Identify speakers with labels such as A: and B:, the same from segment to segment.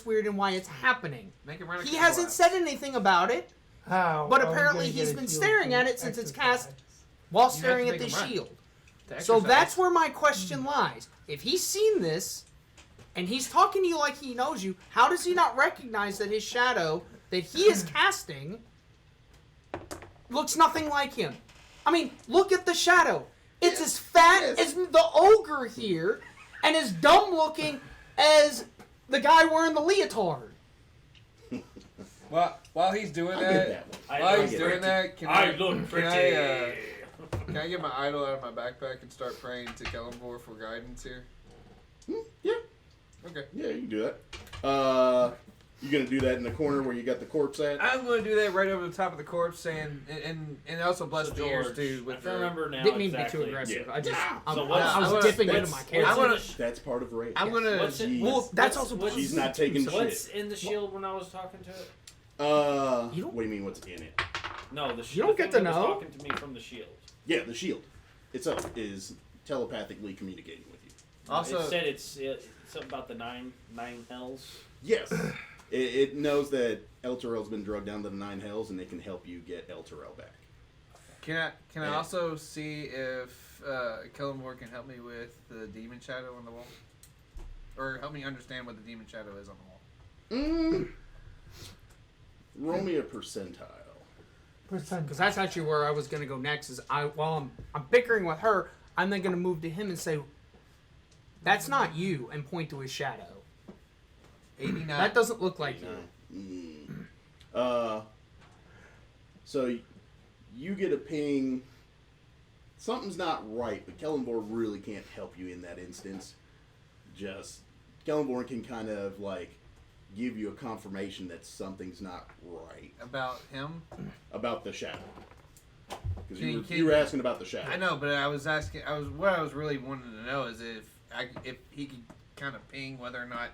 A: weird and why it's happening. He
B: He
A: hasn't said anything about it,
C: How?
A: but
C: are we
A: apparently
C: gonna
A: he's
C: get a
A: been
C: shield
A: staring
C: to
A: at it since it's
C: exercise?
A: cast while
B: You have to
A: staring at
B: make
A: the
B: him run.
A: shield.
B: To
A: So
B: exercise.
A: that's where my question lies. If he's seen this, and he's talking to you like he knows you, how does he not recognize that his shadow that he is casting looks nothing like him? I mean, look at the shadow. It's as fat as the ogre here, and as dumb looking as the guy wearing the leotard.
B: While he's doing that, can
D: I
B: I
D: look pretty.
B: can I get my idol out of my backpack and start praying to Kellenborg for guidance here?
E: Yeah.
B: Okay.
E: Yeah, you can do that. You gonna do that in the corner where you got the corpse at?
B: I'm going to do that right over the top of the corpse, saying, and also bless
D: So
B: the ears
D: George,
B: too.
D: I
B: With
D: have
B: the,
D: to remember now
A: Didn't mean to be
D: exactly.
A: too aggressive.
E: Yeah.
A: I just,
D: So
A: I
D: what's-
A: was dipping into my
D: what's
A: character.
E: That's part of Ray.
B: I'm gonna.
D: What's in,
E: Well,
D: what's,
A: that's
D: what's,
A: also-
D: what's,
E: She's not taking
D: what's
E: shit.
D: in the shield when I was talking to it?
E: What
A: You don't-
E: do you mean? What's in it?
D: No, the
A: You
D: shield.
A: don't get to know.
D: Talking to me from the shield.
E: Yeah, the shield itself is telepathically communicating with you.
B: Also,
D: it said it's something about the nine hells.
E: Yes, it knows that El Terrell's been drugged down to the 9 hells, and they can help you get El Terrell back.
B: can I
E: Yeah.
B: also see if Kellenborg can help me with the demon shadow on the wall, or help me understand what the demon shadow is on the wall?
E: Roll me a percentile.
A: Because that's actually where I was going to go next. Is while I'm bickering with her, I'm then going to move to him and say, "That's not you," and point to his shadow.
B: 89.
A: That doesn't look like you.
E: So you get a ping. Something's not right, but Kellenborg really can't help you in that instance. Just Kellenborg can kind of like give you a confirmation that something's not right
B: About him?
E: about the shadow. Because
B: Can
E: you were asking about the shadow.
B: I know, but I was asking. What I was really wanting to know is if he could kind of ping whether or not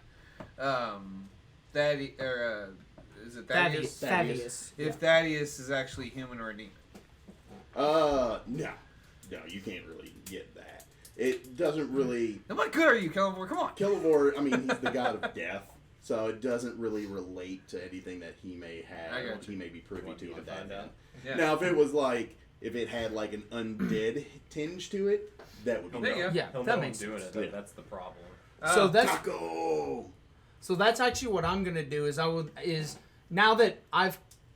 B: is it Thaddeus?
A: Thaddeus.
B: If Thaddeus is actually human or a demon.
E: No, you can't really get that. It doesn't really.
B: And what good are you, Kellenborg? Come on.
E: Kellenborg, I mean, he's the god of death, so it doesn't really relate to anything that he may
B: I
E: have or
B: got
E: he may be privy
D: Want
E: to
D: me to
E: on that
D: find
E: end.
D: out?
B: Yeah.
E: Now, if it had like an undead tinge to it, that would be
B: There you
E: no.
B: go.
A: Yeah,
F: He'll
A: that
F: know
A: makes
F: I'm doing
A: sense.
F: it.
E: Yeah.
F: That's the problem.
A: So that's
E: Taco.
A: so that's actually what I'm gonna do. Is now that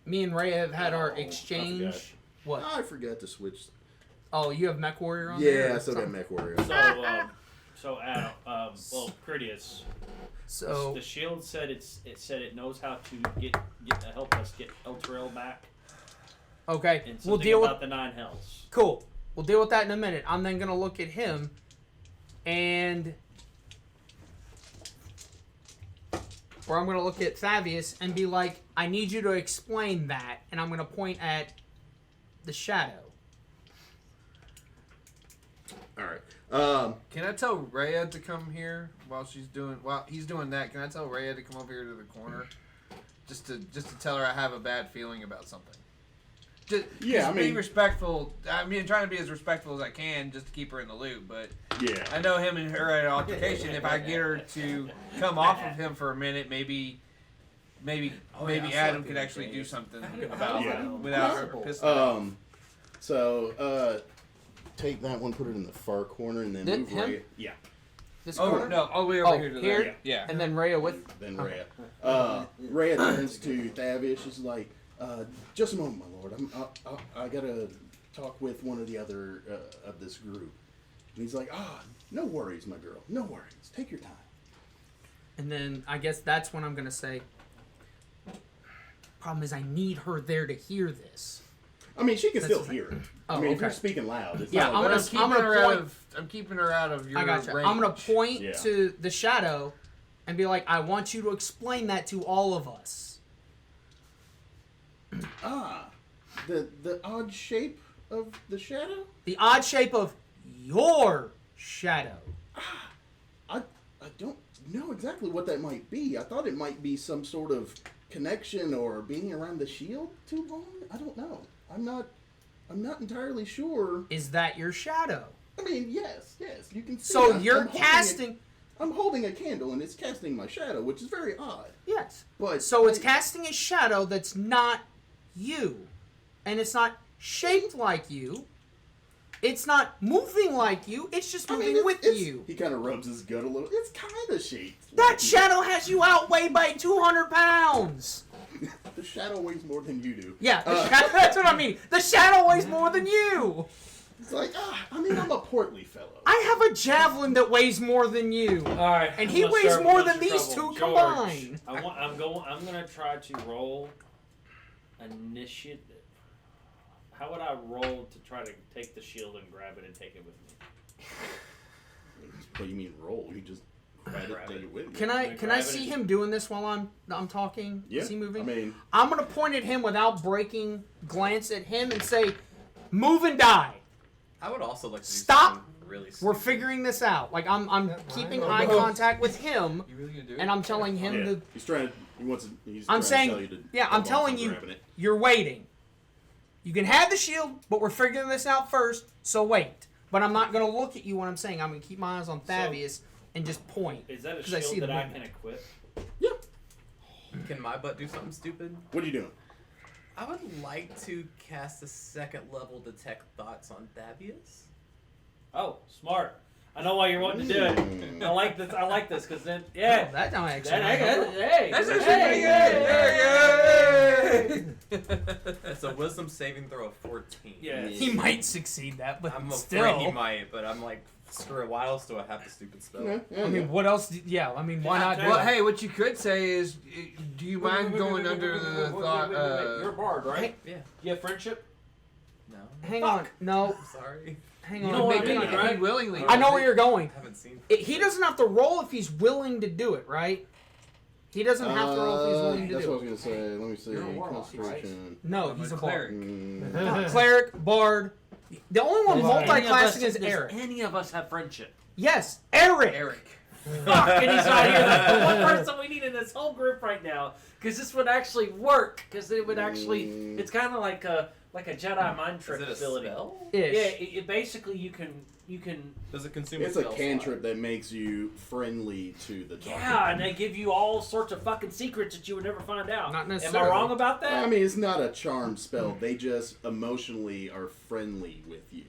A: me and Ray have had our
E: Oh, I
A: exchange.
E: forgot.
A: What?
E: I forgot to switch.
A: Oh, you have Mech Warrior on there?
E: Yeah,
A: or
E: I still got
A: something?
E: Mech Warrior.
D: So Adam, Critias.
A: So
D: The shield said it knows how to help us get El Terrell back,
A: okay,
D: and
A: we'll
D: something
A: deal with.
D: about the 9 hells.
A: Cool. We'll deal with that in a minute. I'm then gonna look at him, and or I'm gonna look at Thaddeus and be like, "I need you to explain that," and I'm gonna point at the shadow.
E: All right.
B: Can I tell Rhea to come here while he's doing that? Can I tell Rhea to come over here to the corner, just to tell her I have a bad feeling about something?
E: Yeah, I
B: being
E: mean-
B: respectful. I mean, trying to be as respectful as I can, just to keep her in the loop. But
E: Yeah.
B: I know him and her at an altercation. If I get her to come off of him for a minute, maybe Adam could actually do something about
E: Yeah.
B: it without her pissing off.
E: So, take that one, put it in the far corner, and then
A: This-
E: move
A: him?
E: Ray. Yeah.
A: This
B: Oh
A: corner?
B: no, all the way over
A: Oh,
B: here to
A: here?
B: there. Yeah.
A: And then Rhea with.
E: Then Rhea. Rhea turns to Thavish. She's like, "Just a moment, my lord. I gotta talk with one of the other of this group." And he's like, no worries, my girl. No worries. Take your time."
A: And then I guess that's when I'm gonna say. Problem is, I need her there to hear this.
E: I mean, she can
A: That's
E: still
A: the
E: hear it.
A: Oh,
E: I mean, if you're
A: okay.
E: speaking loud, it's
A: Yeah,
E: not
A: I'm
E: like,
A: gonna-
B: I'm keeping
A: I'm gonna
B: her out
A: point-
B: of. I'm keeping her out of your
A: I gotcha.
B: range.
A: I'm gonna point
E: Yeah.
A: to the shadow and be like, I want you to explain that to all of us.
E: the odd shape of the shadow.
A: The odd shape of your shadow.
E: I don't know exactly what that might be. I thought it might be some sort of connection or being around the shield too long. I don't know. I'm not entirely sure.
A: Is that your shadow?
E: I mean, yes, you can see
A: So
E: I'm
A: you're
E: holding it.
A: casting.
E: I'm holding a candle and it's casting my shadow, which is very odd.
A: Yes.
E: But
A: So it's casting a shadow that's not you. And it's not shaped like you. It's not moving like you. It's just moving with you.
E: He kind of rubs his gut a little. It's kind of shaped.
A: That
E: like you.
A: shadow has you outweighed by 200 pounds.
E: The shadow weighs more than you do.
A: Yeah, that's what I mean. The shadow weighs more than you.
E: It's like, I'm a portly fellow.
A: I have a javelin that weighs more than you.
D: All right,
A: And
D: I'm
A: he
D: gonna
A: weighs
D: start
A: more
D: with
A: than these
D: trouble.
A: two
D: George,
A: combined.
D: I'm gonna try to roll initiative. How would I roll to try to take the shield and grab it and take it with me?
E: What do you mean roll? You just grab it, take it with you.
A: Can I see him doing this while I'm talking?
E: Yeah.
A: Is he moving?
E: I mean,
A: I'm gonna point at him without breaking, glance at him, and say, "Move and die."
C: I would also like to do
A: Stop!
C: something really
A: We're
C: stupid.
A: figuring this out. Like I'm keeping
F: I
A: eye
F: know.
A: contact with him,
B: You really gonna do it?
A: and I'm telling him
E: yeah.
A: to.
E: He's trying to. He wants. He's
A: I'm
E: trying
A: saying,
E: to tell you to
A: yeah, I'm
E: hold on
A: telling
E: from
A: you,
E: grabbing it.
A: you're waiting. You can have the shield, but we're figuring this out first. So wait. But I'm not gonna look at you when I'm saying. I'm gonna keep my eyes on Thavius and just point.
D: Is that a
A: 'Cause I see
D: shield
A: the
D: that I
A: movement.
D: can equip?
E: Yeah.
C: Can my butt do something stupid?
E: What are you doing?
C: I would like to cast a second level detect thoughts on Thavius.
D: Oh, smart. I know why you're wanting to do it. I like this because then, yeah.
A: Oh, that don't actually.
D: Hey,
C: That's
D: hey,
C: actually
D: hey,
C: It's a wisdom saving throw of 14.
D: Yeah.
A: He might succeed that, but
C: I'm
A: still.
C: afraid he might, but I'm like, screw it. Why else do I have the stupid spell?
E: Yeah, yeah,
A: I mean,
E: yeah.
A: what else? Yeah, I mean, why not do
B: Well,
A: it?
B: hey, what you could say is, do you mind going under the thought?
D: You're a bard, right?
C: Yeah.
D: You have friendship?
C: No.
A: Hang on. No,
C: I'm sorry.
A: hang
D: You
A: on.
D: know what I
A: Hang
D: mean,
A: on.
D: right?
B: He willingly.
A: I know where you're going.
C: I haven't seen.
A: He doesn't have to roll if he's willing to do it, right? He doesn't have to roll if he's willing to
E: That's
A: do
E: what I
A: it.
E: was gonna say. Let me see.
D: You're a warlock,
E: Concentration.
A: No,
B: I'm
A: he's
B: a
A: a
B: cleric.
A: bard.
E: Mm,
A: Cleric, bard. The only one
F: Does
A: multi-classing is
D: Does
A: Eric.
D: any of us have friendship?
A: Yes, Eric.
D: Fuck, and he's not here. That's the one person we need in this whole group right now. Because this would actually work. Because it would actually. It's kind of like a Jedi mind trick
C: Is it a
D: ability.
C: spell?
A: Ish.
D: Yeah, it basically you can.
C: Does it consume
E: It's
C: a
E: a
C: spell
E: cantrip that makes you friendly to the target.
D: Yeah, and they give you all sorts of fucking secrets that you would never find out.
A: Not
D: Am I
A: necessarily.
D: wrong about that?
E: I mean, it's not a charm spell. They just emotionally are friendly with you.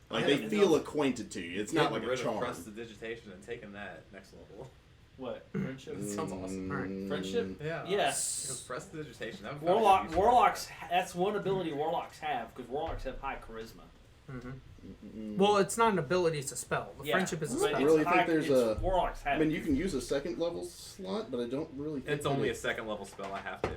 E: Like, they
C: Yeah,
E: feel acquainted to you. It's not
C: Getting
E: like a
C: rid of
E: charm.
C: prestidigitation and taking that next level.
D: What? Friendship?
C: Sounds awesome.
A: Alright.
D: Friendship?
C: Yeah.
D: Yes.
C: Because prestidigitation. That would probably be useful.
D: Warlocks. That's one ability warlocks have because warlocks have high charisma.
A: Well, it's not an ability; it's a spell. The
D: Yeah,
A: friendship is a
D: but
A: spell.
D: it's
E: really think
D: high-
E: there's
D: it's-
E: a-
D: warlocks
E: I
D: have.
E: mean, you can use a second level slot, but I don't really think
C: It's only a second level spell. I have to.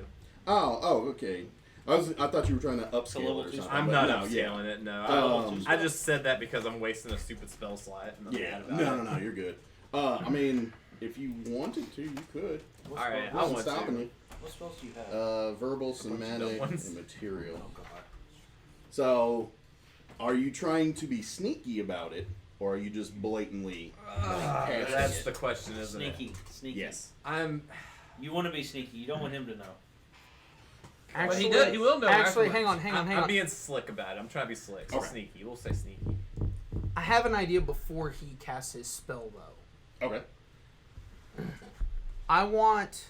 E: Oh, okay. I thought you were trying to upscale
D: level
E: it or
D: two
E: something.
C: I'm
E: but
C: not
E: no,
C: upscaling it. No.
E: Um,
C: I just said that because I'm wasting a stupid spell slot. And I'm
E: Yeah.
C: mad about
E: No, you're good. I mean, if you wanted to, you could.
D: What
C: All right,
D: spell-
C: I
E: Wasn't
C: want
E: stopping
C: to.
E: you.
D: What spells do you have?
E: Verbal,
C: of
E: somatic,
C: ones.
E: and material.
D: Oh god.
E: So, are you trying to be sneaky about it, or are you just blatantly casting
C: That's
E: it?
C: the question, isn't it?
D: Sneaky.
E: Yes.
C: I'm.
D: You want to be sneaky. You don't want him to know.
A: Actually,
B: he will know
A: Actually,
B: afterwards.
A: hang on.
C: I'm being slick about it. I'm trying to be slick. So
E: Okay.
C: sneaky. We'll say sneaky.
A: I have an idea before he casts his spell, though.
E: Okay.
A: I want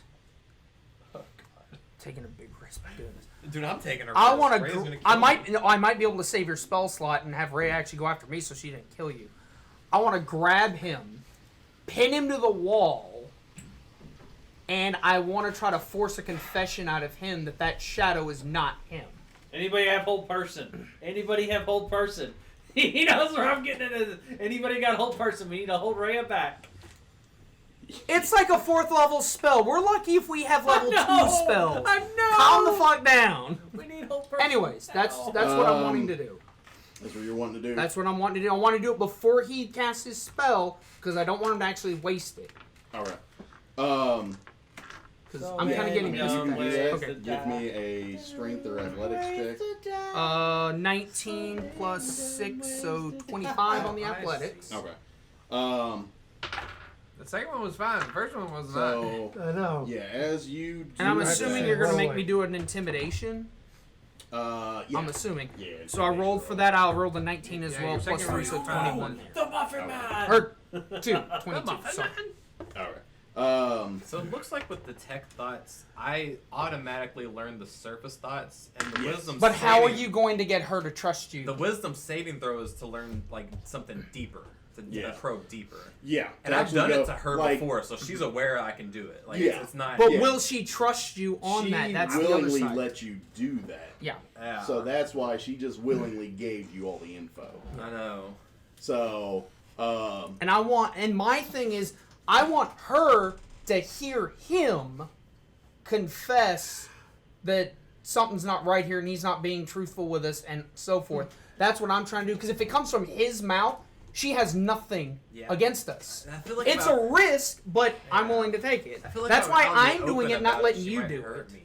C: Oh god.
A: taking a big risk by doing this.
C: Dude, I'm taking her.
A: I
C: first.
A: want
C: Ray's
A: to.
C: gonna kill
A: I
C: me.
A: might. No, I might be able to save your spell slot and have Ray actually go after me, so she didn't kill you. I want to grab him, pin him to the wall, and I want to try to force a confession out of him that shadow is not him.
D: Anybody have hold person? Anybody have hold person? He knows where I'm getting it. Anybody got hold person? We need to hold Rhea back.
A: It's like a 4th level spell. We're lucky if we have level 2 spells.
D: I know.
A: Calm the fuck down.
D: We need hold person.
A: Anyways, that's what I'm wanting to do.
E: That's what you're wanting to do.
A: That's what I'm wanting to do. I want to do it before he casts his spell because I don't want him to actually waste it.
E: All right.
A: Because I'm kind of getting
E: You
A: pissed
E: can
A: at
E: do
A: that.
E: that.
A: Okay.
E: Give me a strength or athletics check.
A: 19 plus 6, so 25 on the athletics.
E: Okay.
B: The second one was fine. The first one was not.
E: So
F: I know.
E: yeah, as you do
A: And I'm
F: That's
A: assuming
F: it.
A: you're going to make
F: Rolling.
A: me do an intimidation.
E: yeah.
A: I'm assuming.
E: Yeah.
A: So I rolled for that. I'll roll the 19 as
B: Yeah,
A: well,
B: your
A: plus
B: second
A: 3, so
B: roll was fine.
A: 21 there.
D: The Muffin Man.
A: Or 2, 22.
B: Muffin
A: Sorry.
B: Man?
E: All right.
C: So it looks like with detect thoughts, I automatically learn the surface thoughts and the wisdom.
A: But how are
C: saving-
A: you going to get her to trust you?
C: The wisdom saving throw is to learn like something deeper, to probe deeper.
E: Yeah.
C: And I've done it to her before, so she's aware I can do it. Like it's not.
A: But will she trust you on
E: she
A: that? That's the other
E: willingly
A: side.
E: let you do that.
A: Yeah.
E: So that's why she just willingly gave you all the info.
C: I know.
E: So,
A: And my thing is, I want her to hear him confess that something's not right here and he's not being truthful with us and so forth. That's what I'm trying to do. Because if it comes from his mouth, she has nothing against us.
C: I feel like
A: It's a risk, but I'm willing to take it.
C: I feel like
A: That's
C: if
A: why
C: I'll be
A: I'm doing
C: open
A: it, not
C: about
A: letting
C: she
A: you
C: might
A: do
C: hurt
A: it.
C: me.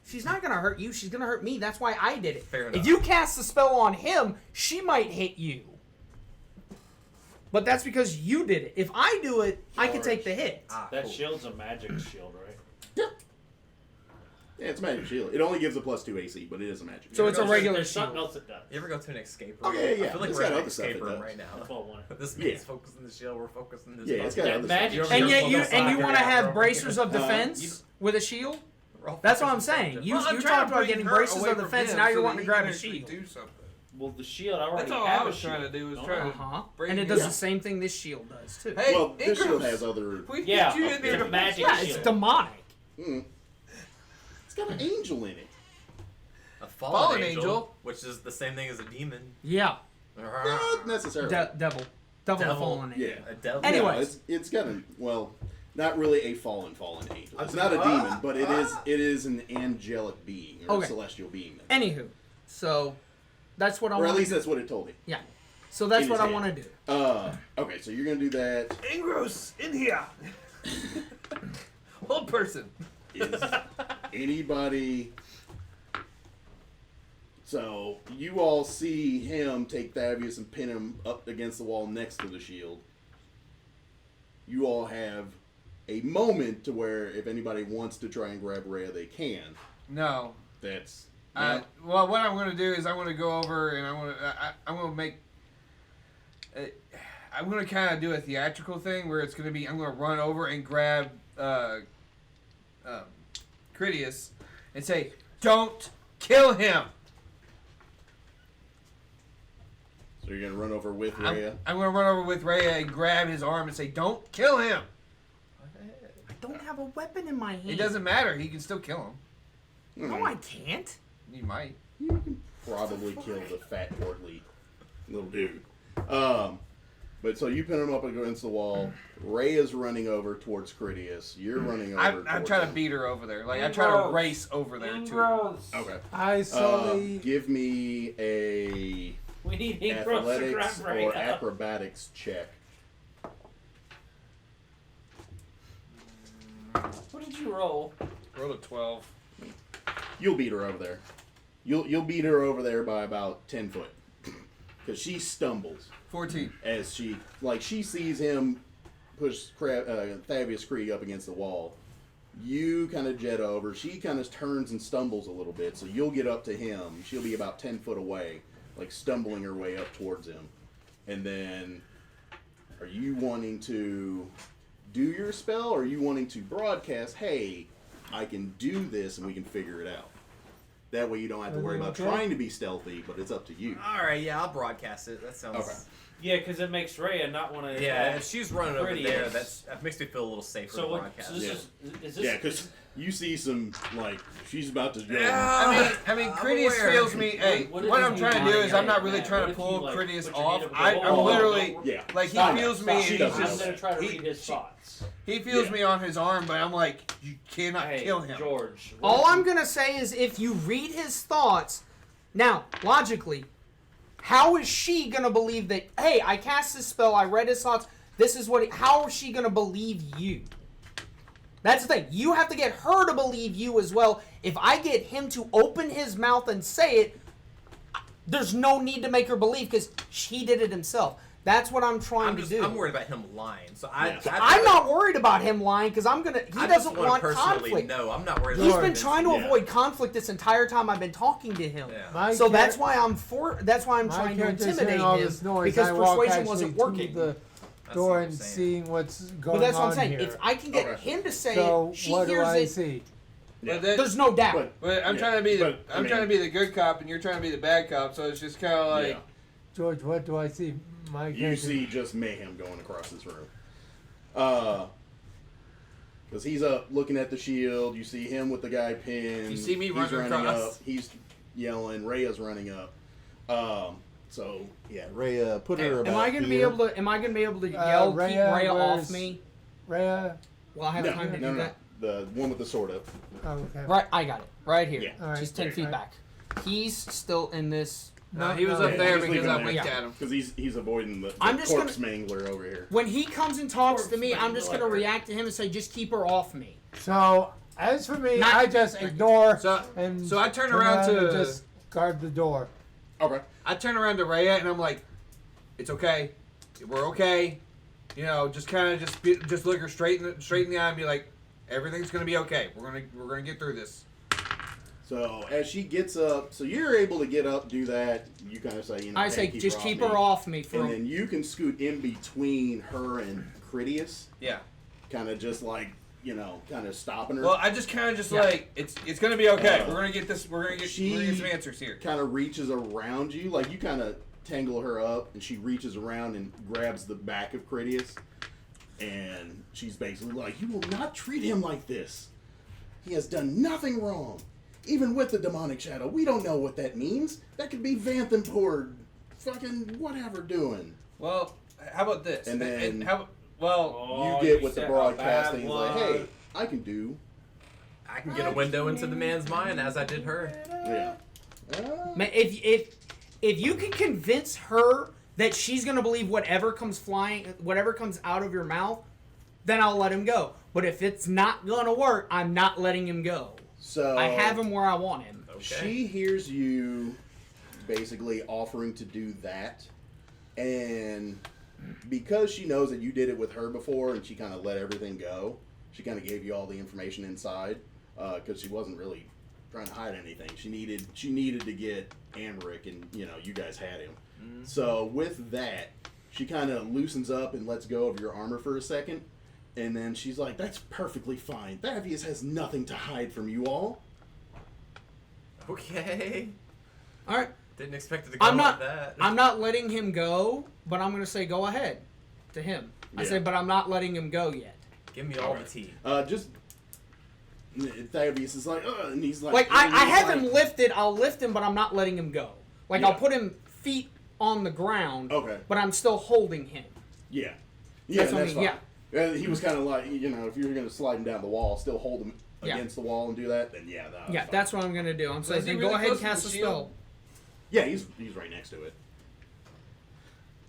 A: She's not going to hurt you. She's going to hurt me. That's why I did it.
C: Fair
A: If
C: enough.
A: you cast the spell on him, she might hit you. But that's because you did it. If I do it, I can take the hit.
D: That
C: Cool.
D: shield's a magic shield, right?
E: yeah, it's a magic shield. It only gives a +2 AC, but it is a magic
A: So
E: shield.
A: it's a regular
D: There's something
A: shield.
D: else it does.
C: You ever go to an escape room?
E: Okay, yeah,
C: I feel like
E: it's
C: we're
E: got
C: in an
E: other stuff
C: escape
E: it
C: room
E: does.
C: right now.
D: That's what I wanted.
C: This
E: Yeah.
C: man's focusing the shield, we're focusing this.
E: Yeah, it's got
C: puzzle.
E: other
D: magic
E: stuff.
A: And
D: shield.
A: yet you want to have
C: Soccer.
A: bracers of
E: Uh,
A: defense with a shield?
C: We're all
A: That's what I'm
C: focusing
A: saying.
C: on
A: You
B: Well, I'm
A: talked
B: trying to
A: about
B: bring
A: getting
B: her
A: braces
B: away
A: of
B: from
A: defense,
B: him
A: now you're
B: so
A: wanting
B: that
A: to
B: he
A: grab
B: can
A: a
B: actually
A: shield.
B: do something.
D: Well, the shield already
B: That's all
D: have
B: I
D: a
B: was trying to
D: shield.
B: do was try to
A: Uh-huh.
B: bring
A: And it
B: you
A: does
B: up.
A: the same thing this shield does, too.
B: Hey,
E: Well, this shield
B: Ingrams,
E: has other.
B: we
D: Yeah,
B: get you in there
D: it's
B: to
D: a magic
A: Yeah,
D: shield.
A: it's demonic.
E: It's got an angel in it.
C: A
B: Fallen
C: fallen
B: angel.
C: angel, which is the same thing as a demon.
A: Yeah.
E: Not necessarily.
A: Devil. Devil
C: Devil.
A: fallen angel.
E: Yeah.
C: A devil.
A: Anyway.
E: No, it's got a not really a fallen angel. It's not a
B: Ah,
E: demon, but it is an angelic being or
A: Okay.
E: a celestial being. Then.
A: Anywho, so that's what I
E: Or
A: want
E: at
A: to
E: least
A: do.
E: that's what it told me.
A: Yeah. So that's
E: In
A: what
E: his
A: I
E: hand.
A: want to do.
E: Okay, so you're gonna do that.
B: Ingrams, in here. Old person.
E: Is anybody? So you all see him take Thavius and pin him up against the wall next to the shield. You all have a moment to where if anybody wants to try and grab Rhea, they can.
B: No.
E: That's
B: Well, what I'm going to do is I'm going to go over and I'm going to make. I'm going to kind of do a theatrical thing where it's going to be I'm going to run over and grab Critias and say, "Don't kill him."
E: so you're gonna run over with
B: I'm
E: Rhea.
B: going to run over with Rhea and grab his arm and say, "Don't kill him."
A: I don't have a weapon in my hand.
B: It doesn't matter. He can still kill him.
A: No, I can't.
B: He might.
E: You can probably kill the fat, portly little dude. But so you pin him up against the wall. Rhea's running over towards Critias. You're running over.
B: I'm
E: towards
B: trying to
E: him.
B: beat her over there. Like I try to
D: Ingrams.
B: race over there too.
D: Ingrams.
E: Okay.
F: I slowly.
E: Give me a
D: We need Ingrams to
E: athletics
D: grab
E: or
D: Rhea.
E: acrobatics check.
D: What did you roll?
B: Roll a 12.
E: You'll beat her over there. You'll beat her over there by about 10 foot, because she stumbles
B: 14.
E: as she sees him push Thavius Krieg up against the wall. You kind of jet over. She kind of turns and stumbles a little bit, so you'll get up to him. She'll be about 10 foot away, like stumbling her way up towards him. And then, are you wanting to do your spell, or are you wanting to broadcast, hey, I can do this and we can figure it out? That way you don't have to worry about
F: Okay.
E: trying to be stealthy, but it's up to you.
C: All right, yeah, I'll broadcast it. That sounds.
E: Okay.
D: Yeah, because it makes Rhea not want to.
C: Yeah, if she's running over
D: Pretty
C: there,
D: is.
C: that makes me feel a little safer
D: So
C: to
D: what?
C: broadcast.
D: So this
E: Yeah.
D: is this?
E: Yeah, because you see some, like, she's about to jump.
B: I mean,
C: I'm
B: Critias
C: aware.
B: feels me. Hey,
D: What
B: what
D: if
B: I'm
D: you
B: trying to do
D: like
B: is I'm not
D: it?
B: really
D: What
B: trying to
D: if you,
B: pull
D: like,
B: Critias
D: put your
B: off.
D: hand up
B: I'm
D: the wall?
B: literally
E: Yeah.
B: like he
E: Stop.
B: feels
E: Stop.
B: me.
E: She
B: And
E: doesn't
B: he's
D: I'm
E: know
B: just,
D: gonna try to
B: he-
D: read his
B: she-
D: thoughts.
B: He feels
E: Yeah.
B: me on his arm, but I'm like, you cannot
D: Hey,
B: kill him.
D: George. what
A: All
D: if
A: I'm
D: you-
A: going to say is if you read his thoughts, now, logically, how is she going to believe that, hey, I cast this spell, I read his thoughts, this is what, how is she going to believe you? That's the thing. You have to get her to believe you as well. If I get him to open his mouth and say it, there's no need to make her believe because he did it himself. That's what I'm trying to do.
C: I'm worried about him lying. So
E: Yeah.
A: I'm not worried about him lying because I'm gonna. He
C: I
A: doesn't
C: just wanna
A: want
C: personally
A: conflict.
C: know. I'm not worried.
A: He's
C: about
A: been
C: convincing
A: trying to
C: you.
E: Yeah.
A: avoid conflict this entire time I've been talking to him.
C: Yeah.
F: My
A: So
F: char-
A: that's why I'm That's why I'm
F: my
A: trying to
F: character's
A: intimidate
F: hearing all
A: him
F: this noise.
A: because
F: I walk
A: persuasion
F: actually
A: wasn't
F: to
A: working.
F: The door
C: what
F: and
C: you're saying.
F: seeing what's going on
A: But that's what I'm saying.
F: here.
A: If I can get
E: Okay.
A: him to say
F: so
A: it, she
F: what do
A: hears
F: I
A: it.
F: see?
E: Yeah.
A: There's no doubt.
E: But
B: I'm
E: yeah,
B: trying to be the
E: but, I mean,
B: trying to be the good cop, and you're trying to be the bad cop. So it's just kind of like
E: yeah.
F: George, what do I see? My
E: You
F: character.
E: see just mayhem going across this room. Because he's up looking at the shield. You see him with the guy pinned.
B: You see me
E: he's
B: running
E: running
B: across.
E: up. He's yelling. Rhea's running up. So yeah, Rhea, put her about
A: Am I gonna be
E: here.
A: able to? Am I gonna be able to yell keep
F: Rhea,
A: Rhea off
F: where's-
A: me?
F: Rhea.
A: Well, I have
E: No,
A: time to
E: no,
A: do
E: no.
A: that.
E: The one with the sword up.
F: Oh, okay.
A: Right, I got it. Right here.
E: Yeah.
F: All right.
A: She's 10 feet
F: Alright.
A: back. He's still in this.
B: no, he was
F: no,
B: up
F: yeah,
B: there
E: just
B: because
E: leave
B: I
E: him
B: winked
A: there.
B: at him.
E: Because he's avoiding the
A: I'm just
E: corpse mangler over here.
A: When he comes and talks to
D: Corpse
A: me, I'm just gonna
D: mangler.
A: react to him and say, "Just keep her off me."
F: So as for me,
A: Not-
F: I just ignore
B: So
F: and
B: so I turn around
F: and
B: to
F: just guard the door.
E: Okay.
B: I turn around to Rhea and I'm like, "It's okay, we're okay." You know, just kind of just look her straight in the eye and be like, "Everything's gonna be okay. We're gonna get through this."
E: So as she gets up, so you're able to get up, do that. You kind of say, you know,
A: I
E: hey,
A: say, "Just keep her
E: me."
A: off me." For
E: And then you can scoot in between her and Critias,
B: Yeah.
E: kind of just like, you know, kind of stopping her.
B: Well, I just kind of just
A: Yeah.
B: like it's gonna be okay.
E: Uh,
B: We're gonna get this. We're gonna get some answers here.
E: kind of reaches around you, like you kind of tangle her up, and she reaches around and grabs the back of Critias, and she's basically like, "You will not treat him like this. He has done nothing wrong. Even with the demonic shadow, we don't know what that means. That could be Vanthenport, fucking whatever doing."
B: Well, how about this?
E: And then-
B: how? Well,
D: Oh,
E: You get with the
D: said how
E: broadcasting,
D: bad
E: he's like,
D: was.
E: "Hey, I can do,
C: I can get a window into the man's mind as I did her.
E: yeah."
A: Man, if you can convince her that she's gonna believe whatever comes out of your mouth, then I'll let him go. But if it's not gonna work, I'm not letting him go.
E: So
A: I have him where I want him.
C: Okay.
E: She hears you basically offering to do that, and because she knows that you did it with her before and she kind of let everything go, she kind of gave you all the information inside because she wasn't really trying to hide anything. She needed to get Amric, and you know you guys had him. So with that, she kind of loosens up and lets go of your armor for a second. And then she's like, "That's perfectly fine. Thavius has nothing to hide from you all."
C: Okay.
A: All right.
C: Didn't expect it to go
A: I'm not.
C: like that.
A: I'm not letting him go, but I'm gonna say go ahead to him. I
E: Yeah.
A: say, but I'm not letting him go yet.
C: Give me all the tea.
E: Just Thavius is like, and he's like,
A: Like
E: and
A: I
E: he's
A: have
E: like-
A: him lifted. I'll lift him, but I'm not letting him go. Like
E: Yeah.
A: I'll put him feet on the ground.
E: Okay.
A: But I'm still holding him.
E: Yeah,
A: That's what I
E: that's
A: mean,
E: fine. He was kind of like, you know, if you were going to slide him down the wall, still hold him
A: Yeah.
E: against the wall and do that, then yeah, that was
A: Yeah,
E: fine.
A: that's what I'm gonna do. I'm saying,
B: is he
A: then
B: really
A: go ahead and
B: close to
A: cast
B: the
A: a
B: shield?
A: spell.
E: Yeah, he's right next to it.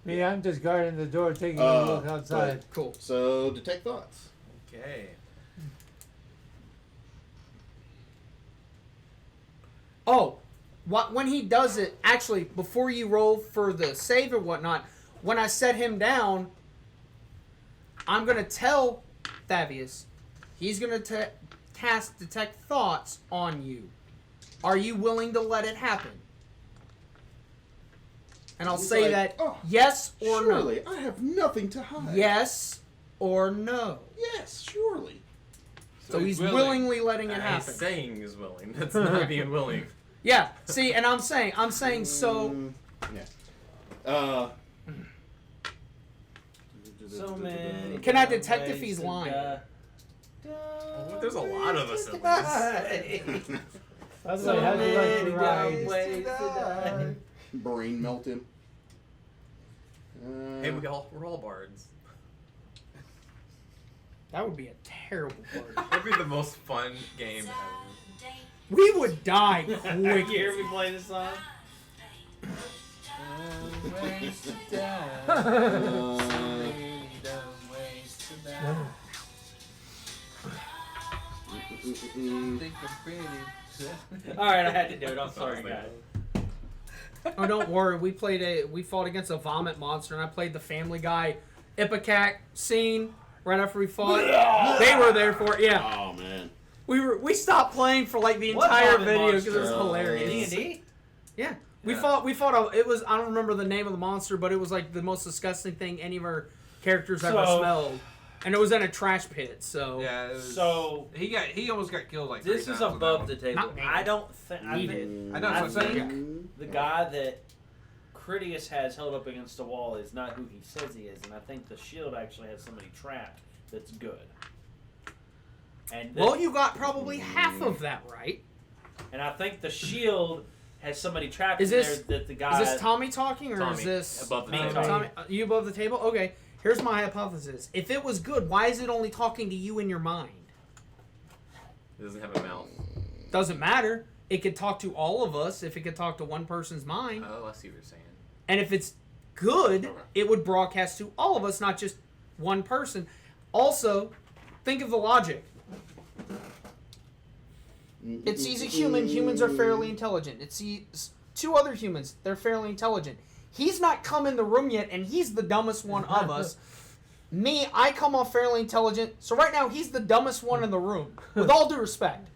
F: Me, I'm just guarding the door, taking a look outside.
A: Cool.
E: So detect thoughts.
C: Okay.
A: Oh, when he does it, actually, before you roll for the save or whatnot, when I set him down, I'm going to tell Thavius, he's going to cast Detect Thoughts on you. Are you willing to let it happen? And I'll
E: He's
A: say
E: like,
A: that
E: "Oh,
A: yes or
E: Surely, I have nothing to hide.
A: no. Yes or no.
E: Yes, surely.
A: So he's willingly letting it
C: He's
A: happen.
C: saying he's willing. That's not being willing.
A: Yeah. See, and I'm saying so.
E: Yeah.
D: So many.
A: Can I detect if
D: ways
A: he's
D: to
A: lying?
D: die.
C: There's a lot of us at least.
F: That's
D: So
F: like, how do you like
D: many
F: to ride?
D: dumb ways to die.
E: Brain melt him.
C: Hey, we're all bards.
A: That would be a terrible part.
C: That'd be the most fun game ever.
A: We would die
D: You
A: quick.
D: hear me play this song? Alright, I had to do it. I'm sorry, guys.
A: Oh, don't worry. We fought against a vomit monster, and I played the Family Guy Ipecac scene right after we fought. They were there for it. Yeah,
E: Oh man.
A: we stopped playing for like the
D: What
A: entire
D: vomit
A: video because it was
E: monster?
A: hilarious.
D: D&D?
A: Yeah. We
C: Yeah.
A: fought it was, I don't remember the name of the monster, but it was like the most disgusting thing any of our characters ever smelled, and it was in a trash pit. So
B: Yeah. It was,
D: So
B: he almost got killed like.
D: this
B: 3
D: is
B: times on that
D: above
B: one.
D: the table.
A: Not me.
D: I don't think. I
A: He
D: think,
A: did.
B: I know,
D: I
B: that's what I'm
D: think
B: saying.
D: the guy that Critias has held up against the wall is not who he says he is, and I think the shield actually has somebody trapped that's good. And
A: well, you got probably half of that right.
D: and I think the shield has somebody trapped
A: Is
D: in
A: this-
D: there that the guy.
A: Is this Tommy talking, or
C: Tommy,
A: is this
C: above the
D: Me,
C: table.
D: Tommy.
A: You above the table? Okay. Here's my hypothesis. If it was good, why is it only talking to you in your mind?
C: It doesn't have a mouth.
A: Doesn't matter. It could talk to all of us if it could talk to one person's mind.
C: Oh, I see what you're saying.
A: And if it's good,
C: Okay.
A: it would broadcast to all of us, not just one person. Also, think of the logic. It sees a human. Humans are fairly intelligent. It sees 2 other humans. They're fairly intelligent. He's not come in the room yet, and he's the dumbest one of us. Me, I come off fairly intelligent. So right now, he's the dumbest one in the room. With all due respect.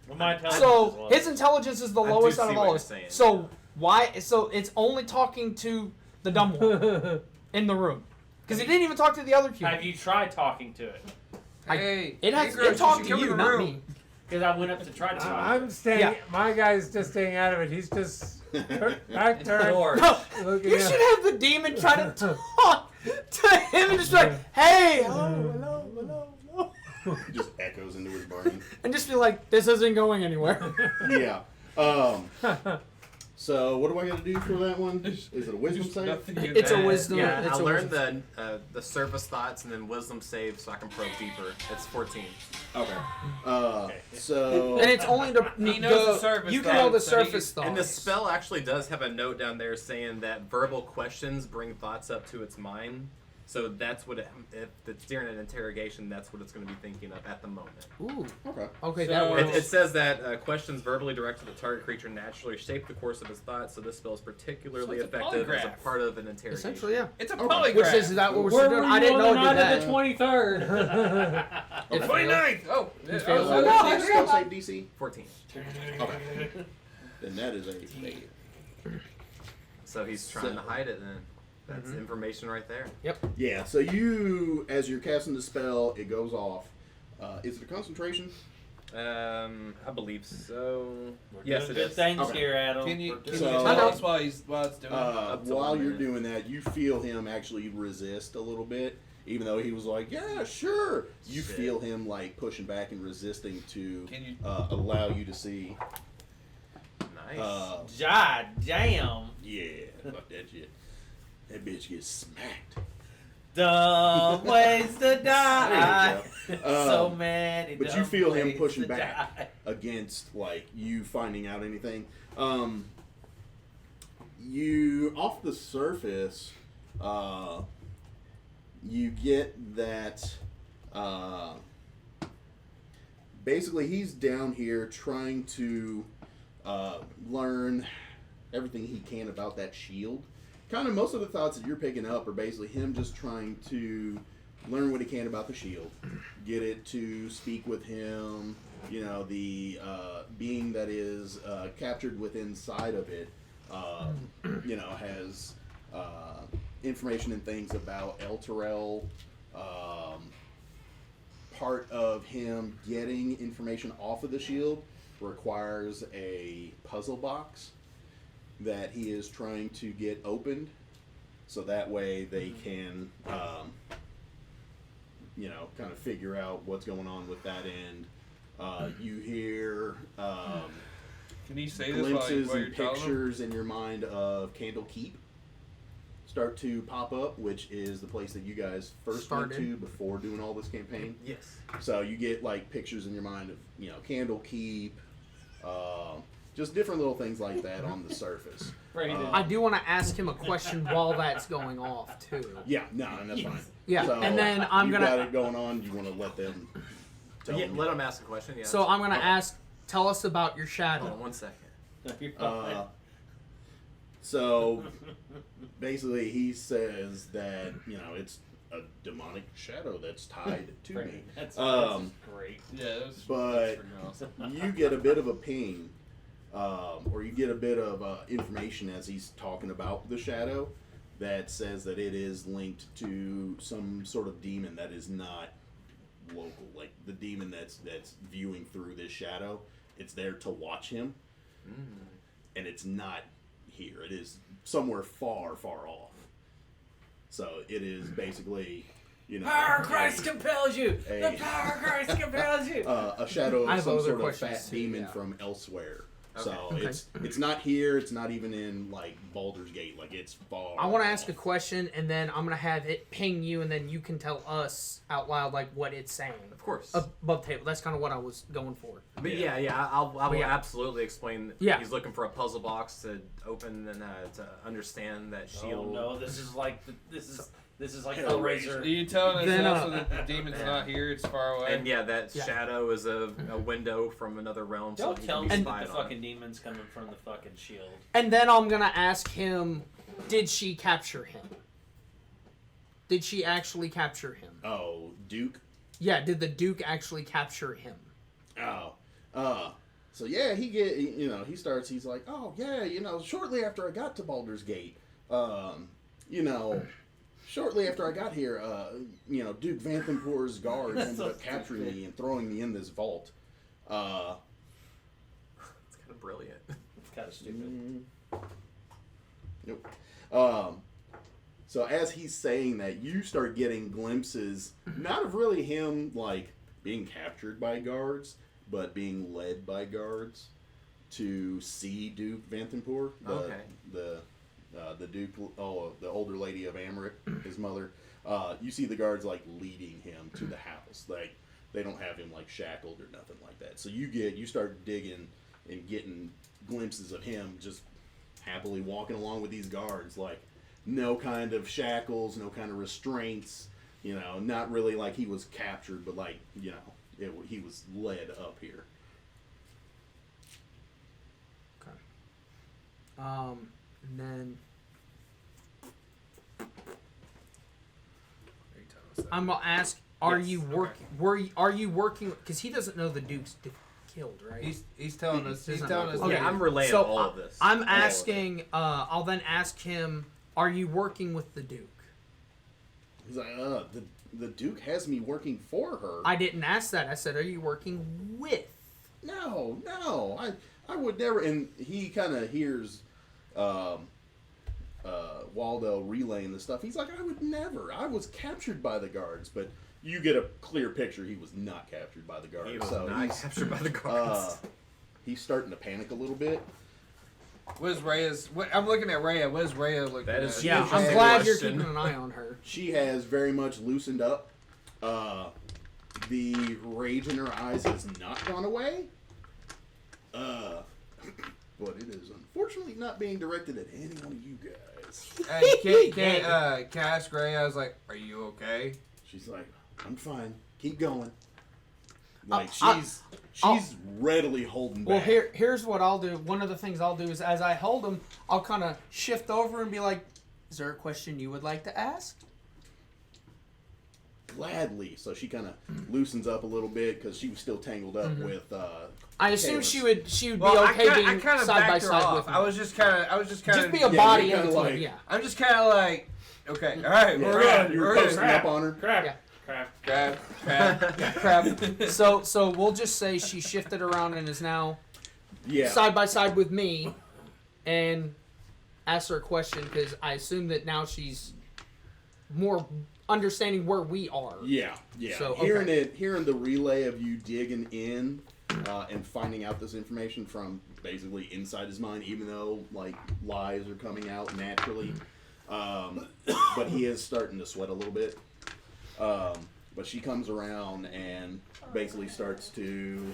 D: Well, my intelligence is
A: So
D: low.
A: his intelligence is the
C: I do
A: lowest out
C: see
A: of
C: what
A: all
C: you're
A: of us.
C: saying,
A: So
C: yeah.
A: why? So it's only talking to the dumb one in the room because it didn't even talk to the other human.
D: Have you tried talking to it?
B: Hey,
A: It has
B: hey, girl,
A: it talked
B: should
A: to
B: come in
A: you,
B: the
A: not
B: room.
A: me.
D: Because I went up to try to talk.
F: I'm staying.
A: Yeah.
F: My guy's just staying out of it. He's just back turned.
D: Lord.
A: No,
F: looking
A: you
F: at-
A: should have the demon try to talk to him and just be like, "Hey, hello, hello, hello, hello,"
E: Just echoes into his brain.
A: and just be like, "This isn't going anywhere."
E: Yeah. So what do I got to do for that one? Is it a wisdom save?
B: Nothing good
A: It's a
B: bad.
A: wisdom.
C: Yeah,
A: it's
C: I
A: a
C: learned
A: wisdom.
C: the surface thoughts and then wisdom save so I can probe deeper. It's 14.
E: Okay. So
A: And it's only to
B: He knows the surface
A: You can know the
B: thoughts, so he-
A: surface thoughts.
C: And the spell actually does have a note down there saying that verbal questions bring thoughts up to its mind. So that's what if it's during an interrogation, that's what it's going to be thinking of at the moment.
A: Ooh.
E: okay.
A: Okay,
B: So-
A: that
C: It,
A: works.
C: it says that questions verbally directed to the target creature naturally shape the course of his thoughts, so this spell is particularly
B: So it's a
C: effective as a
B: polygraph.
C: part of an interrogation.
A: Essentially, yeah.
B: It's a
E: Okay.
B: polygraph.
A: Which is that what we're
D: Where
A: doing?
D: were
A: I
D: you
A: didn't
D: on
A: know
D: the
A: it
D: night
A: did
D: of the
A: that.
D: 23rd?
A: It
B: 29th. Oh,
A: You
B: yeah,
A: failed.
B: oh,
E: What's
B: so
E: your skill save DC?
C: 14.
E: Okay. Then that is a fail.
C: So he's trying to hide it then. That's information right there.
E: Yeah. So you, as you're casting the spell, it goes off. Is it a concentration?
C: I believe so.
D: We're
C: Yes,
D: doing
C: it
D: good
C: is.
D: things
E: Okay.
D: here, Adam.
B: Can you
D: We're doing
E: So-
B: tell
A: I know.
B: us while it's doing it?
C: Up to
E: While
C: 1
E: you're
C: minute.
E: doing that, you feel him actually resist a little bit, even though he was like, "Yeah, sure." You
C: Shit.
E: feel him like pushing back and resisting to
B: Can you?
E: allow you to see.
C: Nice.
D: God damn.
E: Yeah, fuck that shit. That bitch gets smacked.
D: Dumb ways to die.
E: There you go.
D: So many.
E: But you
D: dumb
E: feel him
D: ways
E: pushing
D: to
E: back
D: die.
E: against like you finding out anything. You off the surface, you get that. Basically, he's down here trying to learn everything he can about that shield. Kind of most of the thoughts that you're picking up are basically him just trying to learn what he can about the shield, get it to speak with him. You know, the being that is captured within inside of it, you know, has information and things about El Terrell. Part of him getting information off of the shield requires a puzzle box that he is trying to get opened, so that way they can, you know, kind of figure out what's going on with that end. You hear
B: Can you say this
E: glimpses
B: while you're
E: and
B: telling them?
E: pictures in your mind of Candle Keep start to pop up, which is the place that you guys first went
A: Started.
E: to before doing all this campaign.
C: Yes.
E: So you get like pictures in your mind of, you know, Candle Keep, just different little things like that on the surface.
D: Brandon.
A: I do want to ask him a question while that's going off too.
E: Yeah, no, and that's fine.
A: Yeah,
E: So,
A: and then I'm
E: you've
A: gonna.
E: got it going on. You want to let them tell
C: Yeah,
E: them?
C: let him ask a question. Yeah.
A: So I'm gonna
E: Okay.
A: ask. Tell us about your
C: Hold
A: shadow.
C: on 1 second.
D: You're fine.
E: So basically, he says that, you know, it's a demonic shadow that's tied to me.
D: Brandon, that's great.
B: Yeah, that's
E: But-
B: freaking awesome.
E: You get a bit of a ping, or you get a bit of information as he's talking about the shadow, that says that it is linked to some sort of demon that is not local. Like the demon that's viewing through this shadow, it's there to watch him, and it's not here. It is somewhere far, far off. So it is basically,
D: Power of Christ compels you. The power of Christ compels you.
E: A shadow
A: I
E: of
A: have
E: some
A: other
E: sort of
A: questions
E: fat
A: too,
E: demon
A: yeah.
E: from elsewhere.
C: Okay.
E: So it's not here. It's not even in like Baldur's Gate. Like it's far.
A: I want to ask
E: off.
A: a question, and then I'm gonna have it ping you, and then you can tell us out loud like what it's saying.
C: Of course.
A: Above table. That's kind of what I was going for.
C: But I will
A: yeah.
C: absolutely explain.
A: Yeah.
C: He's looking for a puzzle box to open and to understand that
D: Oh
C: shield.
D: no, this is like
B: Are
D: Hellraiser.
B: you telling us
A: Then,
B: also that the demon's not here? It's far away.
C: And that
A: Yeah.
C: shadow is a window from another realm.
D: Don't
C: so he
D: tell
C: can
D: me
C: be
D: that
C: spied
D: the
C: on.
D: fucking demon's coming from the fucking shield.
A: And then I'm gonna ask him, did she capture him? Did she actually capture him?
E: Oh, Duke.
A: Yeah, did the Duke actually capture him?
E: Oh. So yeah, he starts. He's like, oh yeah, shortly after I got to Baldur's Gate, shortly after I got here, Duke Vanthampour's guards
D: That's
E: ended
D: so
E: up capturing
D: stupid.
E: me and throwing me in this vault.
C: It's kind of brilliant.
D: It's kind of stupid.
E: Nope. So as he's saying that, you start getting glimpses, not of really him like being captured by guards, but being led by guards to see Duke Vanthampour, the Duke, the older lady of Amrit, his mother. You see the guards like leading him to the house. Like they don't have him like shackled or nothing like that. So you start digging and getting glimpses of him just happily walking along with these guards, like no kind of shackles, no kind of restraints. Not really like he was captured, but like he was led up here.
A: Okay. And then I'm gonna ask: Are
C: Yes,
A: you
C: okay.
A: working? Are you working? Because he doesn't know the Duke's killed, right?
B: He's telling us. He's
A: doesn't
B: telling
A: know.
B: us.
A: Okay.
C: Yeah, I'm relaying
A: So
C: all of this.
A: I'm
C: All of it.
A: asking. I'll then ask him: Are you working with the Duke?
E: He's like, the Duke has me working for her.
A: I didn't ask that. I said, "Are you working with?"
E: No, I would never. And he kind of hears Waldo relaying the stuff. He's like, I would never. I was captured by the guards, but you get a clear picture. He was not captured by the guards.
C: He was
E: so
C: not
E: he's,
C: captured by the guards.
E: he's starting to panic a little bit.
B: What is Rhea's? I'm looking at Rhea. What is Rhea looking
C: That
B: at?
C: is-
A: Yeah,
C: Interesting
A: I'm glad you're
C: question.
A: keeping an eye on her.
E: She has very much loosened up. The rage in her eyes has not gone away. But it is unfortunately not being directed at any one of you guys.
B: Hey, can I ask Rhea? I was like, "Are you okay?"
E: She's like, I'm fine. Keep going. Like
A: I'll-
E: she's readily holding back.
A: Well, here's what I'll do. One of the things I'll do is, as I hold him, I'll kind of shift over and be like, "Is there a question you would like to ask?"
E: Gladly. So she kind of loosens up a little bit because she was still tangled up with.
A: I assume
E: Taylor.
A: she would be
B: Well,
A: okay
B: I
A: being
B: kind of
A: side by
B: backed her
A: side
B: off.
A: with me.
B: I was just kind of.
A: Just be a
E: Yeah,
A: body
E: you're
A: in
E: kinda
A: between.
E: like-
A: Yeah.
B: I'm just kind of like, okay, all right,
E: Yeah,
B: we're good.
E: you were
B: We're
E: posting
B: good.
E: up on her.
D: Crap.
A: Yeah.
D: Crap.
B: Crap.
A: Crap. So we'll just say she shifted around and is now
E: Yeah.
A: side by side with me, and ask her a question because I assume that now she's more understanding where we are.
E: Yeah.
A: So,
E: Hearing the relay of you digging in and finding out this information from basically inside his mind, even though like lies are coming out naturally, but he is starting to sweat a little bit. But she comes around and basically starts to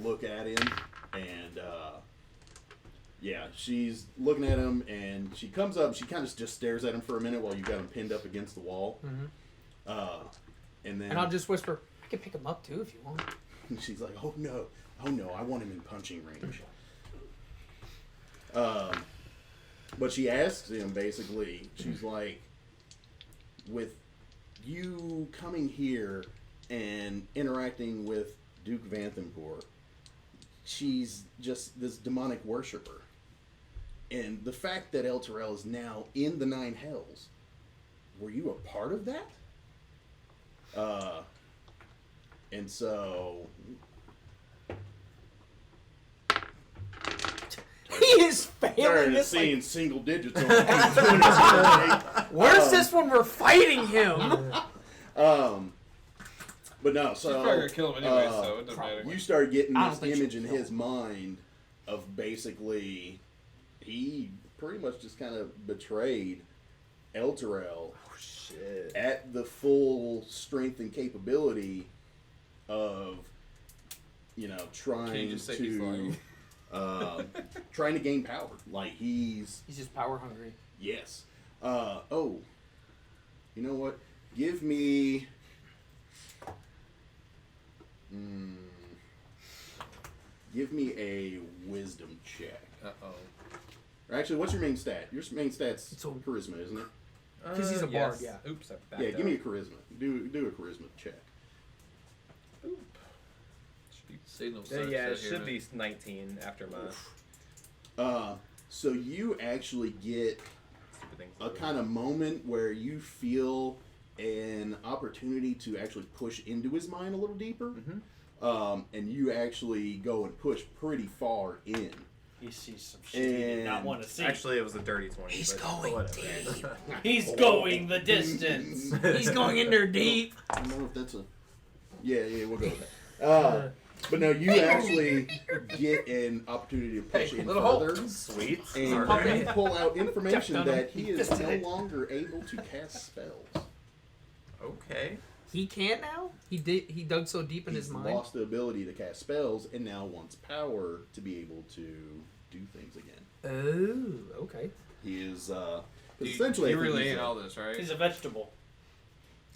E: look at him, and she's looking at him, and she comes up. She kind of just stares at him for a minute while you got him pinned up against the wall, and then
A: And I'll just whisper, "I can pick him up too if you want."
E: she's like, "Oh no, I want him in punching range." But she asks him basically. She's like, "With you coming here and interacting with Duke Vanthampour, she's just this demonic worshiper. And the fact that El Terrell is now in the Nine Hells, were you a part of that? And so
A: He is failing
E: started
A: this.
E: seeing
A: Like,
E: single digits on the
A: where's this when we're fighting him?
E: But no,
B: He's
E: so
B: probably gonna kill him anyway, so it doesn't matter.
E: you start getting
A: I don't
E: this
A: think
E: image
A: she'll
E: in
A: kill
E: his
A: him.
E: mind of basically he pretty much just kind of betrayed El Terrell
C: Shit.
E: at the full strength and capability of, you know,
B: Can you just say he's lying?
E: trying to gain power. Like he's
A: He's just power hungry.
E: yes. Oh, you know what? Give me. Give me a wisdom check.
B: Uh-oh.
E: Or actually, what's your main stat? Your main stat's
A: It's a-
E: charisma, isn't it?
A: 'Cause he's a bard, yeah.
C: Oops, I backed
E: Yeah, give me a
C: up.
E: charisma. Do a charisma check.
B: Signal
C: Yeah, it
B: starts
C: should
B: out
C: be
B: here,
C: 19 after my
E: So you actually get
C: stupid things.
E: a kind of moment where you feel an opportunity to actually push into his mind a little deeper. And you actually go and push pretty far in.
D: He sees some shit he did not
E: And-
D: want to see.
C: Actually, it was a dirty 20.
A: He's
C: but
A: going
C: whatever.
D: He's going the distance.
A: He's going in there deep.
E: I don't know if that's a. Yeah, we'll go with that. But no, you actually get an opportunity to push in
B: little hole.
E: further.
C: Sweet.
E: And
C: Alright.
E: you pull out information
A: Stepped on him.
E: that he is
A: Fisted
E: no
A: it.
E: longer able to cast spells.
C: Okay.
A: He can't now. He dug so deep in
E: He's
A: his mind.
E: lost the ability to cast spells and now wants power to be able to do things again.
A: Oh, okay.
E: He is
B: You
E: essentially. I think
B: really
E: he's
B: ain't
E: a-
B: all this, right?
D: He's a vegetable.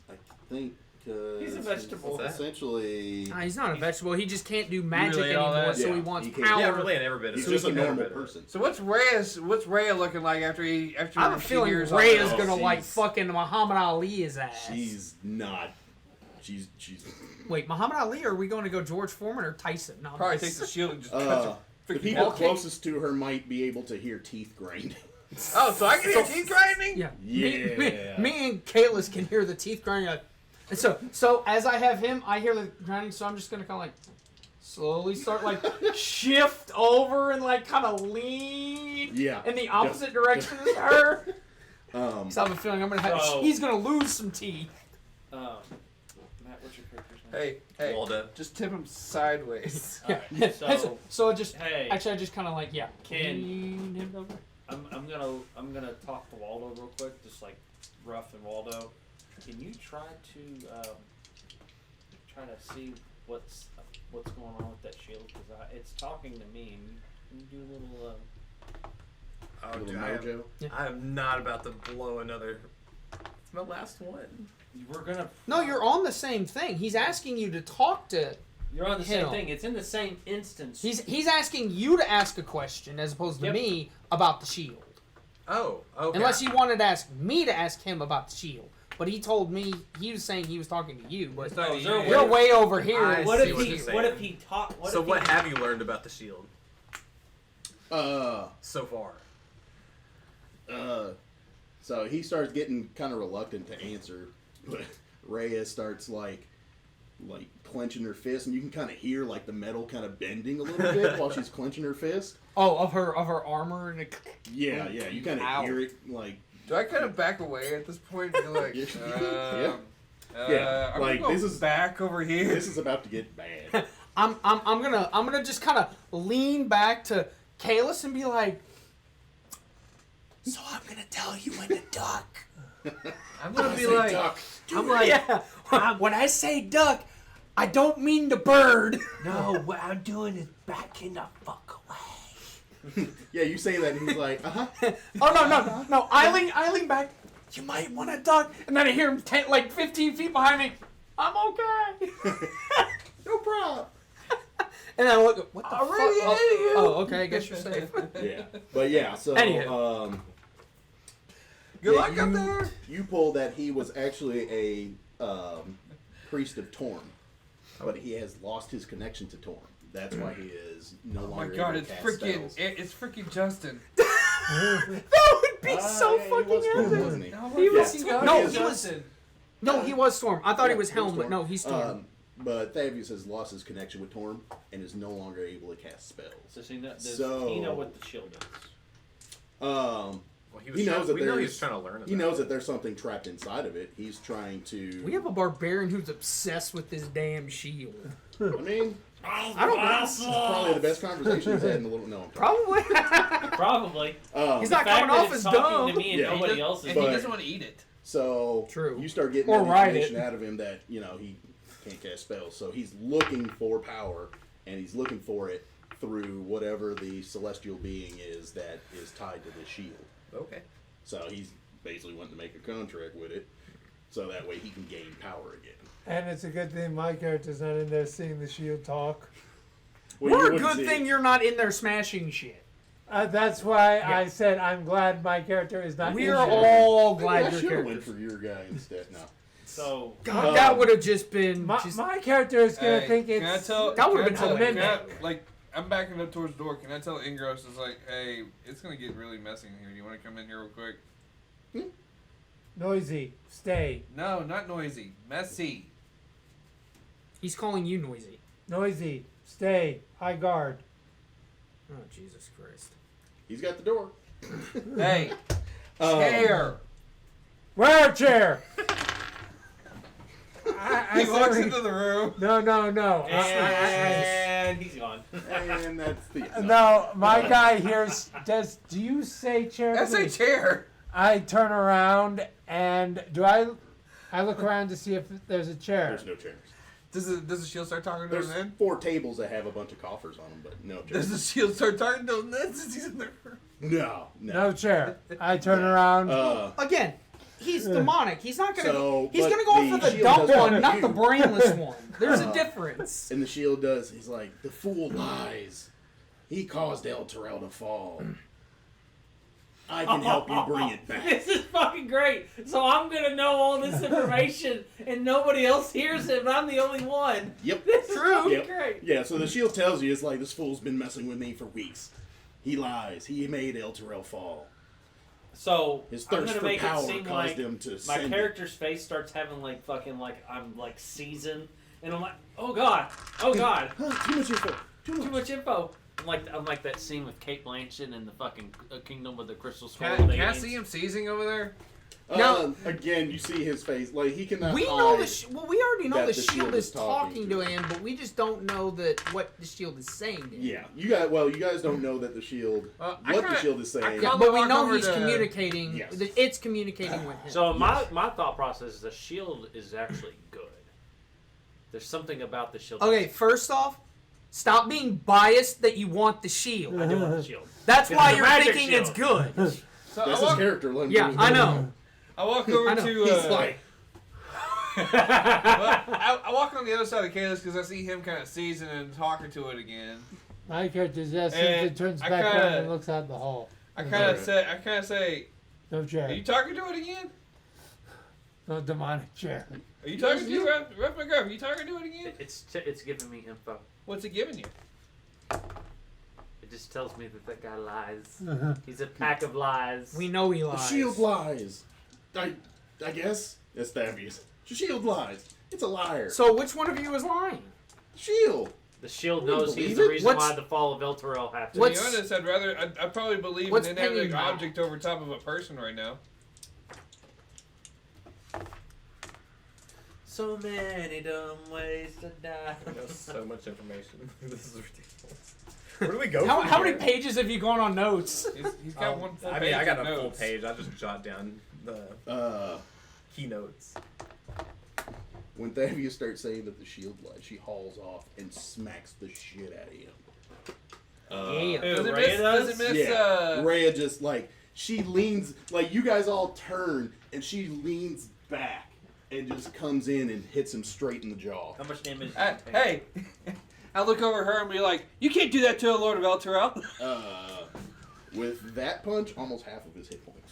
E: I think.
D: He's a vegetable.
C: What's that?
E: Essentially,
A: Nah, he's not a vegetable. He just can't do magic
B: really all
A: anymore,
B: that?
A: so he
E: Yeah,
A: wants
E: he can't.
A: power.
C: Yeah, really, in every bit of
E: he's
C: it.
E: just a
C: Every bit
E: normal
C: of it.
E: person.
B: So what's Rhea looking like after
A: I have a
B: she
A: feeling
B: hears all
A: Ray
B: that?
A: is gonna like
E: she's-
A: fucking Muhammad Ali his ass.
E: She's not. She's.
A: Wait, Muhammad Ali? Or are we going to go George Foreman or Tyson? No,
B: Probably
A: this-
B: takes the shield and just cuts
E: The
B: freaking
E: people
B: ball cake.
E: closest to her might be able to hear teeth grinding.
B: Oh, so I can hear teeth grinding?
A: Yeah.
E: Yeah.
A: Me and Kayla's can hear the teeth grinding. Like, and so as I have him, I hear the grinding. So I'm just gonna kind of like slowly start like shift over and like kind of lean
E: Yeah.
A: in the opposite direction as her.
E: Um,
A: So I have a feeling I'm gonna have.
D: So-
A: He's gonna lose some teeth.
D: Matt, what's your character's name?
B: Hey,
C: Waldo.
B: just tip him sideways.
D: Alright,
A: So just
D: hey,
A: actually I just kind of like
D: Can-
A: lean him over.
D: I'm gonna talk to Waldo real quick, just like Ruff and Waldo. Can you try to see what's going on with that shield? Because it's talking to me. And you do a little.
C: Oh,
E: little
C: dude,
E: mojo.
C: I am not about to blow another. It's my last one.
D: We're gonna.
A: No, you're on the same thing. He's asking you to talk to.
D: You're on the
A: Hell.
D: same thing. It's in the same instance.
A: He's asking you to ask a question as opposed to
D: Yep.
A: me about the shield.
C: Oh, okay.
A: Unless he wanted to ask me to ask him about the shield. But he told me he was saying he was talking to you. But
B: It's not
D: Oh, is there a
B: you.
D: way-
A: you're way over here.
C: I
D: what
C: see
D: if
C: what
D: he?
C: you're
D: What
C: saying.
D: if he taught?
C: So what have you learned about the shield
E: Uh,
C: so far?
E: so he starts getting kind of reluctant to answer, but Rhea starts like clenching her fist, and you can kind of hear like the metal kind of bending a little bit while she's clenching her fist.
A: Oh, of her armor and
E: Yeah, you kind
A: Ow.
E: of hear it like.
B: Do I kind of back away at this point? Be like,
E: Yeah.
B: I'm
E: like,
B: gonna go
E: this is-
B: back over here.
E: This is about to get bad.
A: I'm gonna just kind of lean back to Kalis and be like, so I'm gonna tell you when to duck.
B: I'm gonna be
E: Say
B: like,
E: duck.
B: I'm like,
A: Yeah. When I say duck, I don't mean the bird.
B: no, what I'm doing is backing the fuck away.
E: Yeah, you say that, and he's like, uh huh.
A: Oh no! I lean back. You might want to duck, and then I hear him 15 feet behind me. I'm okay.
E: No problem.
A: And I look. What the fuck?
B: Already
A: Oh, okay. I guess you're safe.
E: Yeah, but yeah. So
A: Anywho.
B: Good
E: yeah,
B: luck up there.
E: You pull that he was actually a priest of Torm, but he has lost his connection to Torm. That's why he is no
B: Oh my
E: longer
B: god,
E: able
B: it's
E: to cast
B: freaking,
E: spells.
B: it's freaking Justin.
A: That would be so fucking epic.
E: wasn't he?
A: He was
E: Yeah.
A: no, he was no, he was Storm. I thought he was Helm, but
E: Storm.
A: no, he's Storm.
E: But Thavius has lost his connection with Torm and is no longer able to cast spells.
D: Does he know
E: So-
D: what the shield is?
C: Well,
E: He knows that
C: we know he
E: there's-
C: was trying to learn.
E: He knows that there's something trapped inside of it. He's trying to.
A: We have a barbarian who's obsessed with this damn shield.
E: I mean,
A: I don't know.
E: this is probably the best conversation he's had in a little. No, I'm
A: Probably.
D: Probably.
A: He's
D: The
A: not
D: fact
A: coming
D: that
A: off
D: it's
A: as
D: talking
A: dumb.
D: to me and
E: Yeah.
D: nobody else is.
B: And he
E: But-
B: doesn't want to eat it.
E: So
A: True.
E: you start getting
A: Or
E: that
A: ride
E: information
A: it.
E: out of him that he can't cast spells. So he's looking for power, and he's looking for it through whatever the celestial being is that is tied to the shield.
C: Okay.
E: So he's basically wanting to make a contract with it, so that way he can gain power again.
F: And it's a good thing my character's not in there seeing the shield talk.
E: Well, you
A: Or a
E: wouldn't
A: good
E: see
A: thing
E: it.
A: you're not in there smashing shit.
F: That's why
A: Yeah.
F: I said I'm glad my character is not.
A: We
F: in
A: are
F: there.
A: all
E: Maybe
A: glad
E: I
A: your
E: should have went
A: character.
E: for your guy instead. No.
D: So
A: God, that would have just been.
F: My character is gonna
B: Hey,
F: think
B: can I
F: it's.
B: tell?
A: that would've
B: can I
A: been
B: tell-
A: tremendous.
B: can I- like, I'm backing up towards the door. Can I tell Ingros is like, hey, it's gonna get really messy in here. Do you want to come in here real quick?
F: Noisy. Stay.
B: No, not noisy. Messy.
A: He's calling you noisy.
F: Noisy. Stay. High guard.
A: Oh, Jesus Christ.
E: He's got the door.
B: Hey,
E: Um,
B: chair.
F: Where a chair?
B: He walks into the room.
F: No.
D: and he's gone.
E: And that's the.
F: No, my guy here do you say chair?
B: That's a
F: please?
B: chair.
F: I turn around and I look around to see if there's a chair.
E: There's no chairs.
B: Does the shield start talking to
E: There's
B: him then?
E: 4 tables that have a bunch of coffers on them, but no
B: Does
E: chairs.
B: the shield start talking to him then since he's in there?
E: No.
F: No chair. I turn around.
A: Again, he's demonic. He's not gonna.
E: So,
A: he's
E: but
A: gonna go for
E: the
A: the
E: shield
A: dumb
E: does
A: one,
E: not
A: not
E: you.
A: the brainless one. There's a difference.
E: And the shield does. He's like, the fool lies. He caused El Terrell to fall. I can help you bring it back.
D: This is fucking great. So I'm gonna know all this information, and nobody else hears it, but I'm the only one.
E: Yep.
D: This is fucking
E: Yep.
D: great.
E: Yeah, so the shield tells you, it's like, this fool's been messing with me for weeks. He lies. He made El Terrell fall.
D: So
E: His
D: I'm
E: thirst
D: gonna
E: for
D: make
E: power
D: it seem
E: caused
D: like
E: him to
D: my
E: send it.
D: character's face starts having like fucking like I'm like seasoned, and I'm like, oh god, oh god,
E: Too much info.
D: too much info. I'm like that scene with Kate Blanchett in the fucking Kingdom with the Crystal Skull.
B: Can
D: with
B: I
D: aliens.
B: see him seizing over there?
A: Now-
E: Again, you see his face. Like, he cannot
A: We know
E: hide.
A: well, we already know
E: that
A: the
E: the
A: shield
E: shield
A: is
E: is
A: talking
E: talking
A: to
E: to
A: him, but we just don't know that what the shield is saying to him.
E: Yeah, you guys don't know that the shield,
B: I
E: what the
B: kinda-
E: shield is saying.
A: Yeah,
B: I'll
A: but we
B: walk
A: know
B: over
A: he's
B: to-
A: communicating.
E: Yes.
A: That it's communicating with him.
D: So my thought process is the shield is actually good. There's something about the shield.
A: Okay, first off, stop being biased that you want the shield.
D: I do want the shield.
A: That's
D: It's
A: why
D: a
A: you're
D: magic
A: thinking
D: shield.
A: it's good.
B: So
E: That's
B: I
E: his
B: walk,
E: character. Let him
A: Yeah,
E: do
A: I
E: his-
A: know.
B: I walk over
A: I know.
B: to.
A: He's like,
B: Well, I walk on the other side of Kalis because I see him kind of seizing and talking to it again.
F: My character just
B: And
F: simply turns
B: I
F: back
B: kinda-
F: around and looks out the hall.
B: I kind of say,
F: No
B: "Are
F: chair.
B: you talking to it again?
F: No demonic chair.
B: Are you talking to it, Ref McGruff? Are you talking to it again?
D: It's giving me info.
B: What's it giving you?"
D: It just tells me that guy lies. He's a pack of lies.
A: we know he
E: The
A: lies.
E: shield lies. I guess it's Thavius. The shield lies. It's a liar.
A: So which one of you is lying?
E: Shield.
D: The shield
E: You
D: knows
E: believe
D: he's the
E: it?
D: reason
A: What's-
D: why the fall of El Terrell happened.
B: To
A: What's-
B: be honest, I'd probably believe
A: what's
B: in an inanimate
A: pinging now?
B: object over top of a person right now.
D: So many dumb ways to die.
C: I know so much information. This is ridiculous. Where do we go?
A: How,
C: from
A: how
C: here?
A: many pages have you gone on notes?
B: He's got one full
C: I
B: page
C: mean, I got
B: of
C: a full
B: notes.
C: page. I just jot down the keynotes.
E: When Thavius starts saying that the shield lies, she hauls off and smacks the shit out of him.
A: Yeah.
B: Does it
D: Rhea
B: miss?
D: does?
B: Does it miss?
E: Rhea just like, she leans, like, you guys all turn and she leans back and just comes in and hits him straight in the jaw.
D: How much damage?
B: Hey, I look over her and be like, "You can't do that to a Lord of El Terrell."
E: With that punch, almost half of his hit points.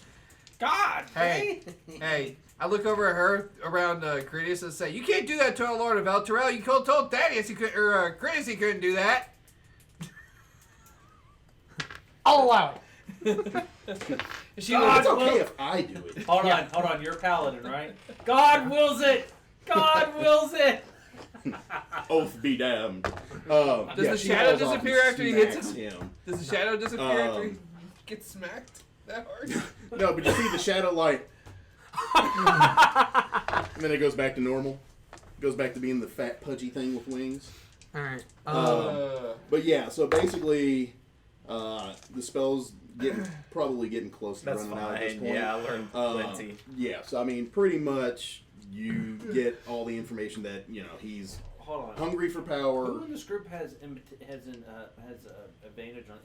A: God.
B: Hey, hey, I look over at her around Critias and say, "You can't do that to a Lord of El Terrell. You could told Thaddeus he could, or Critias he couldn't do that."
A: I'll allow it.
D: She
E: Oh, it's
D: God
E: okay
D: will-
E: if I do it.
D: Hold on. You're a paladin, right? God wills it. God wills it.
E: Oath be damned.
B: Does the
E: she
B: shadow
E: falls off and
B: disappear after he hits
E: smacks him?
B: Does the shadow disappear after he
E: Um,
B: gets smacked that hard?
E: No, but you see the shadow light, and then it goes back to normal. Goes back to being the fat, pudgy thing with wings.
A: All right.
E: But yeah, so basically, the spell's probably getting close to
C: That's
E: running out at this
C: fine.
E: point.
C: Yeah, I learned plenty.
E: Yeah, so I mean, pretty much you get all the information that he's
D: Hold on.
E: hungry for power.
D: Who in this group has advantage on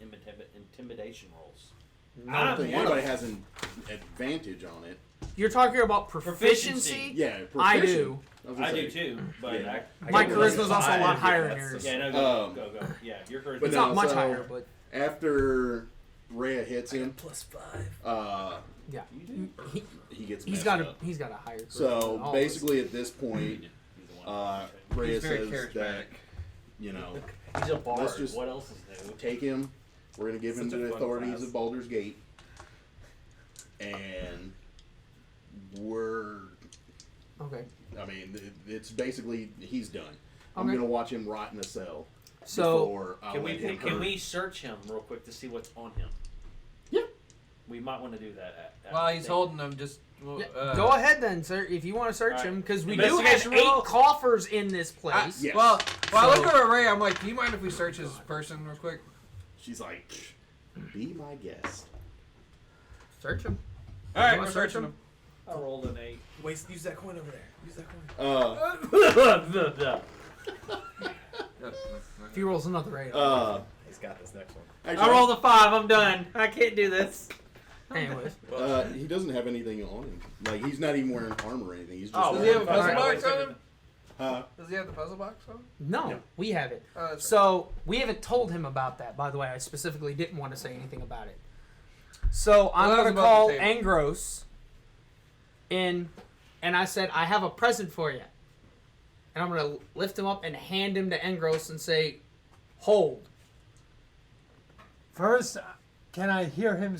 D: intimidation rolls?
E: I don't think anybody has an advantage on it.
A: You're talking about proficiency?
E: Yeah,
A: I
E: proficient.
A: do.
E: was gonna
D: I
E: say,
D: do too, but
E: Yeah.
A: My
D: got
A: charisma's also a lot
C: five.
A: higher
C: Yeah,
A: than
C: that's
A: yours.
D: Yeah, no, go. Yeah, your charisma.
E: But
A: It's
E: no,
A: not much
E: so-
A: higher, but
E: After Rhea hits him,
C: +5.
A: yeah.
D: You do?
E: he gets
A: He's
E: messed
A: got
E: up.
A: he's got a higher. charisma
E: So
A: than all of us.
E: basically, at this point, Rhea
B: He's very
E: says
B: charismatic.
E: that
D: He's a bard.
E: Let's just-
D: What else is new?
E: take him. We're gonna give him
C: Such
E: to
C: a
E: the
C: fun
E: authorities
C: class.
E: of Baldur's Gate, and
A: Okay.
E: I mean, it's basically he's done. I'm
A: Okay.
E: gonna watch him rot in a cell
A: So
E: before I'll
D: Can
E: let him
D: we
E: hurt.
D: search him real quick to see what's on him?
E: Yeah.
D: We might want to do that.
B: While he's holding him, just
A: yeah, go ahead then, sir, if you want to search
D: Alright.
A: him, because we do have
B: Investigation
A: 8
B: roll.
A: coffers in this place.
E: Yes.
B: Well, I
A: So-
B: look over at Ray. I'm like, do you mind if we search his person real quick?
E: She's like, be my guest.
A: Search him.
B: All right,
A: You
B: we're
A: wanna search
B: searching
A: him?
B: him.
D: I rolled an 8.
C: Wait, use that coin over there. Use that coin.
A: If he rolls another 8.
C: He's got this next one.
E: Actually,
D: I rolled a 5. I'm done. I can't do this.
A: Anyways.
E: he doesn't have anything on him. Like he's not even wearing armor or anything. He's just
D: Oh,
B: Does he have a
D: well,
B: puzzle
D: alright,
B: box
D: wait a
B: on
D: second.
B: him?
E: Huh?
B: Does he have the puzzle box on him?
A: No, we have it.
B: Oh, that's
A: So we haven't told him about that. By the way, I specifically didn't want to say anything about it. So I'm
B: Well, that
A: going to
B: was about
A: call
B: the table.
A: Angros in, and I said, I have a present for you. And I'm going to lift him up and hand him to Angros and say, hold.
F: First, can I hear him?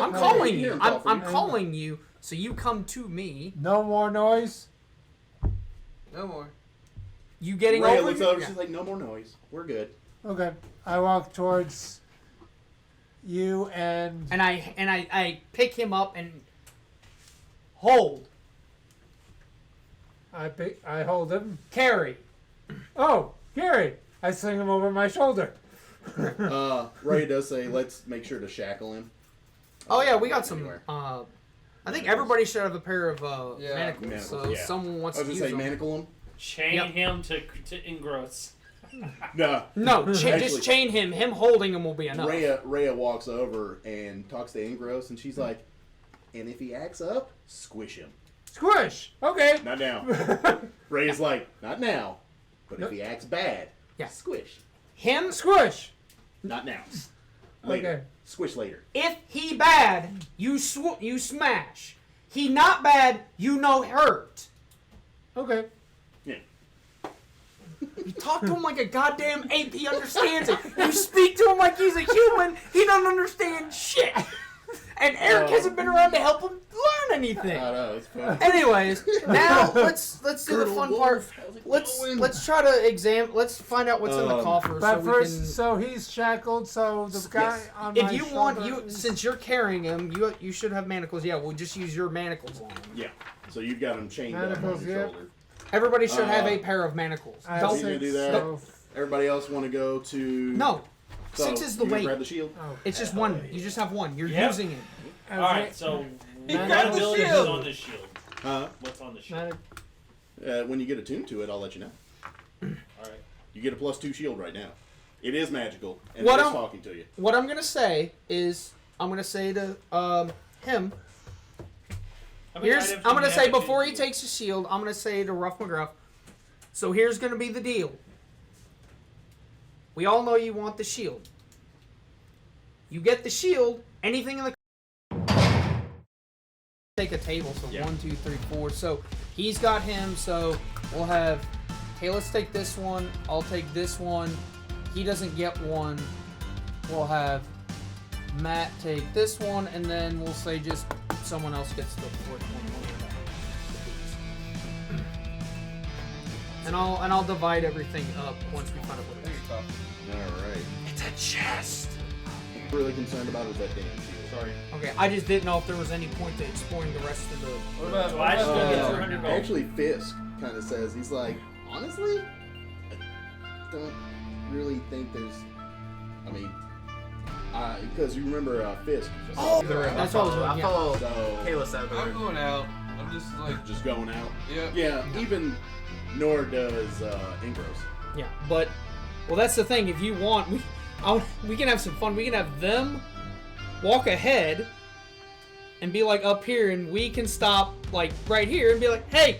A: I'm
E: Yeah,
A: calling
E: you hear
A: you.
E: him call for
A: I'm
E: you.
A: calling you, so you come to me.
F: No more noise.
B: No more.
A: You getting
E: Rhea
A: over?
E: looks
A: here?
E: over.
A: Yeah.
E: She's like, no more noise. We're good.
F: Okay. I walk towards you and
A: And I pick him up and hold.
F: I hold him.
A: Carry.
F: Oh, Gary! I sling him over my shoulder.
E: Ray does say, let's make sure to shackle him.
A: Oh yeah, we got some.
E: Anywhere.
A: I think everybody should have a pair of
B: Yeah.
A: manacles.
E: Manacles,
A: So
E: yeah.
A: someone wants
E: I was
A: to
E: gonna
A: use
E: say,
A: them.
E: manacle him.
D: Chain
A: Yep.
D: him to engross.
E: No.
A: No,
E: Actually-
A: just chain him. Him holding him will be enough.
E: Rhea walks over and talks to Ingros, and she's like, and if he acts up, squish him.
F: Squish! Okay.
E: Not now. Rhea's like, not now. But if he acts bad,
A: Yeah.
E: squish.
A: Him.
F: Squish!
E: Not now. Later.
F: Okay.
E: Squish later.
A: If he bad, you smash. He not bad, you no hurt.
F: Okay.
E: Yeah.
A: You talk to him like a goddamn ape. He understands it. You speak to him like he's a human. He don't understand shit. And Eric hasn't been around to help him learn anything.
E: I know, it's fun.
A: Anyways, now let's do the
E: Colonel
A: fun
E: Wolf,
A: part.
E: how's it
A: Let's
E: going?
A: try to let's find out what's in the coffer.
F: But
A: so we
F: first,
A: can,
F: so he's shackled, so the guy
E: Yes.
F: on
A: if
F: my
A: you want,
F: shoulder
A: you
F: is-
A: since you're carrying him, you should have manacles. Yeah, we'll just use your manacles on him.
E: Yeah. So you've got him chained up on
F: Manacles,
E: your
F: yeah.
E: shoulder.
A: Everybody should have
E: Uh,
A: a pair of manacles.
F: I have
E: Don't
A: Don't.
E: you gonna do
F: six,
E: that?
F: so-
E: Everybody else want to go to...
A: No,
E: So,
A: 6 is the
E: you gonna
A: weight.
E: grab the shield?
F: Oh.
A: It's just one. You just have one. You're
D: Yep.
A: using it.
F: Okay.
D: Alright, so
F: He
D: what
F: grabbed the
D: ability is
B: shield.
D: on this shield?
E: Huh?
D: What's on the shield?
F: Manic-
E: When you get attuned to it, I'll let you know.
D: Alright.
E: You get a +2 shield right now. It is magical, and
A: What
E: it is
A: I'm-
E: talking to you.
A: What I'm gonna say is, I'm gonna say to him.
D: How many
A: Here's.
D: items
A: I'm
D: do
A: gonna
D: you
A: say
D: have to
A: before he
D: do?
A: takes his shield. I'm gonna say to Rough McGruff. So here's gonna be the deal. We all know you want the shield. You get the shield. Anything in the take a table. So
E: Yeah.
A: 1, 2, 3, 4. So he's got him. So we'll have. Okay, let's take this one. I'll take this one. He doesn't get one. We'll have Matt take this one, and then we'll say just someone else gets the fourth one. And I'll divide everything up once we find out what it is.
E: All right.
A: It's a chest.
E: What I'm really concerned about is that damn shield.
D: Sorry.
A: Okay, I just didn't know if there was any point to exploring the rest of the.
G: What about?
D: So I still get 200 gold.
E: Actually, Fisk kind of says, he's like, honestly, I don't really think there's. I mean, because you remember Fisk.
A: Oh,
C: I'll
A: that's all.
C: follow, I'll
A: Yeah.
C: follow
E: So
C: Kalis out of the
G: I'm
C: room.
G: going out. I'm just like,
E: just going out.
G: yeah.
E: Yeah, even nor does Ingros.
A: Yeah, but that's the thing. If you want, we can have some fun. We can have them walk ahead and be like up here, and we can stop like right here and be like, hey.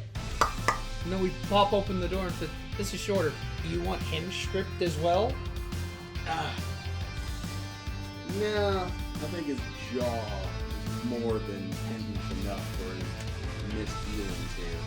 A: And then we pop open the door and say, this is shorter. Do you want him stripped as well?
E: No, I think his jaw is more than tendons enough for his missed dealings here.